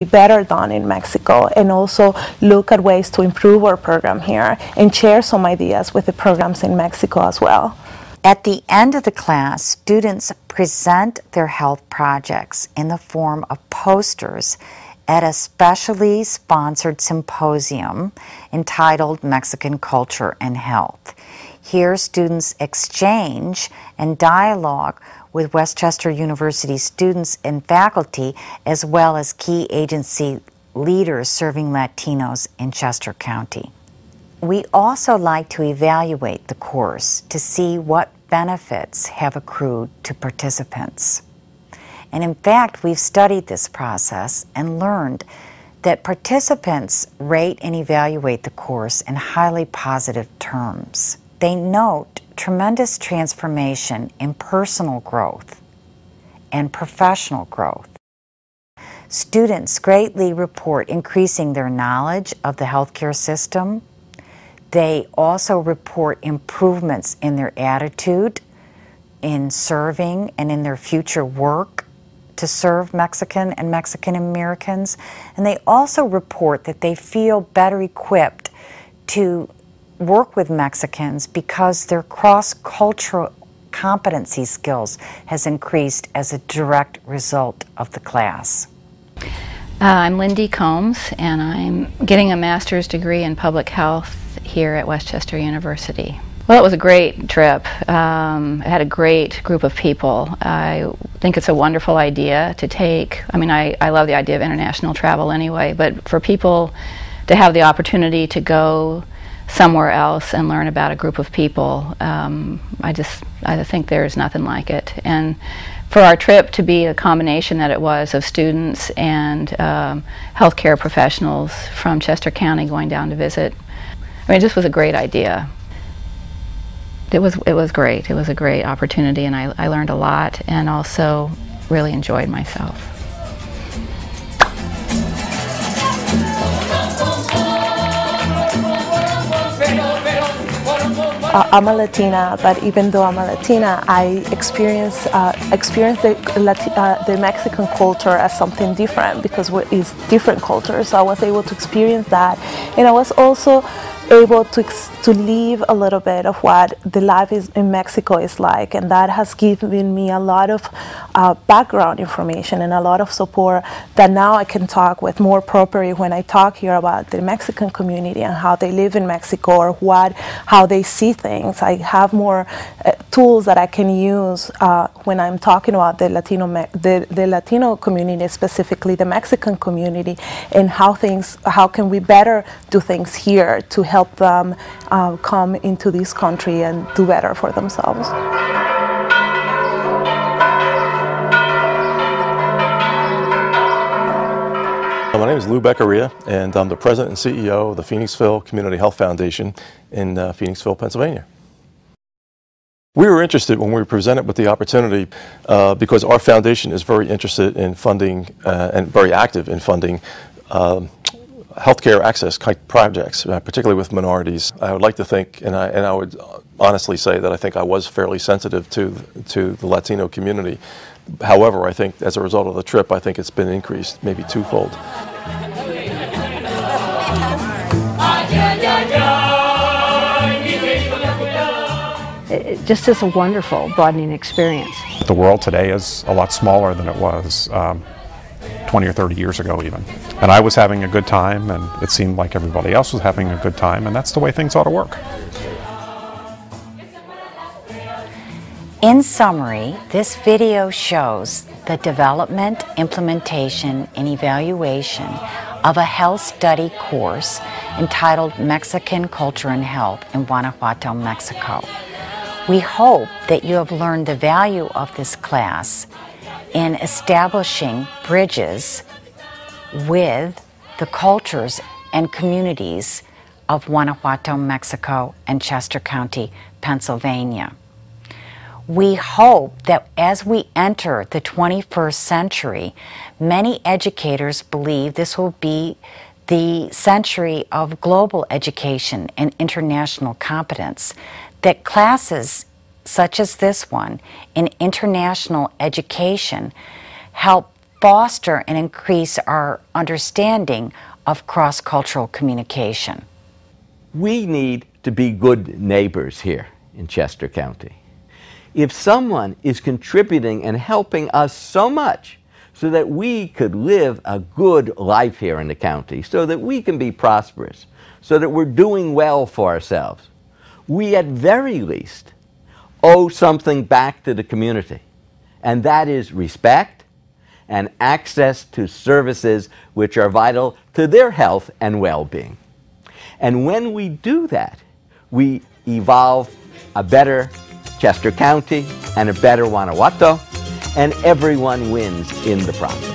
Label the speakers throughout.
Speaker 1: better done in Mexico, and also look at ways to improve our program here and share some ideas with the programs in Mexico as well.
Speaker 2: At the end of the class, students present their health projects in the form of posters at a specially sponsored symposium entitled Mexican Culture and Health. Here, students exchange and dialogue with Westchester University students and faculty, as well as key agency leaders serving Latinos in Chester County. We also like to evaluate the course to see what benefits have accrued to participants. And in fact, we've studied this process and learned that participants rate and evaluate the course in highly positive terms. They note tremendous transformation in personal growth and professional growth. Students greatly report increasing their knowledge of the healthcare system. They also report improvements in their attitude, in serving, and in their future work to serve Mexican and Mexican Americans. And they also report that they feel better equipped to work with Mexicans because their cross-cultural competency skills has increased as a direct result of the class.
Speaker 3: I'm Lindy Combs, and I'm getting a master's degree in public health here at Westchester University. Well, it was a great trip. I had a great group of people. I think it's a wonderful idea to take. I mean, I love the idea of international travel anyway, but for people to have the opportunity to go somewhere else and learn about a group of people, I think there's nothing like it. And for our trip to be a combination that it was of students and healthcare professionals from Chester County going down to visit, I mean, it just was a great idea. It was great. It was a great opportunity, and I learned a lot and also really enjoyed myself.
Speaker 1: I'm a Latina, but even though I'm a Latina, I experienced the Mexican culture as something different because it's different cultures. So I was able to experience that, and I was also able to live a little bit of what the life in Mexico is like, and that has given me a lot of background information and a lot of support that now I can talk with more properly when I talk here about the Mexican community and how they live in Mexico or how they see things. I have more tools that I can use when I'm talking about the Latino community, specifically the Mexican community, and how can we better do things here to help them come into this country and do better for themselves.
Speaker 4: My name is Lou Beccaria, and I'm the President and CEO of the Phoenixville Community Health Foundation in Phoenixville, Pennsylvania. We were interested when we were presented with the opportunity because our foundation is very interested in funding and very active in funding healthcare access projects, particularly with minorities. I would like to think, and I would honestly say that I think I was fairly sensitive to the Latino community. However, I think as a result of the trip, I think it's been increased maybe twofold.
Speaker 5: It just is a wonderful, broadening experience.
Speaker 6: The world today is a lot smaller than it was 20 or 30 years ago even. And I was having a good time, and it seemed like everybody else was having a good time, and that's the way things ought to work.
Speaker 2: In summary, this video shows the development, implementation, and evaluation of a health study course entitled Mexican Culture and Health in Guanajuato, Mexico. We hope that you have learned the value of this class in establishing bridges with the cultures and communities of Guanajuato, Mexico, and Chester County, Pennsylvania. We hope that as we enter the 21st century, many educators believe this will be the century of global education and international competence, that classes such as this one in international education help foster and increase our understanding of cross-cultural communication?
Speaker 7: We need to be good neighbors here in Chester County. If someone is contributing and helping us so much so that we could live a good life here in the county, so that we can be prosperous, so that we're doing well for ourselves, we at very least owe something back to the community. And that is respect and access to services which are vital to their health and well-being. And when we do that, we evolve a better Chester County and a better Guanajuato, and everyone wins in the process.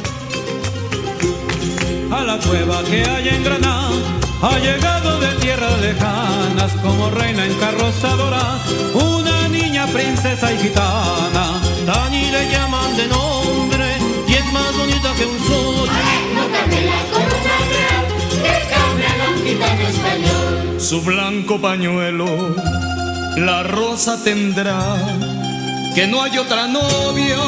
Speaker 8: A la cueva que hay en Granada ha llegado de tierras lejanas como reina encarrozadora una niña princesa y gitana. Tani le llaman de nombre y es más bonita que un sol.
Speaker 9: No cambia la corona real, que cambia la gitana español.
Speaker 8: Su blanco pañuelo la rosa tendrá, que no hay otra novia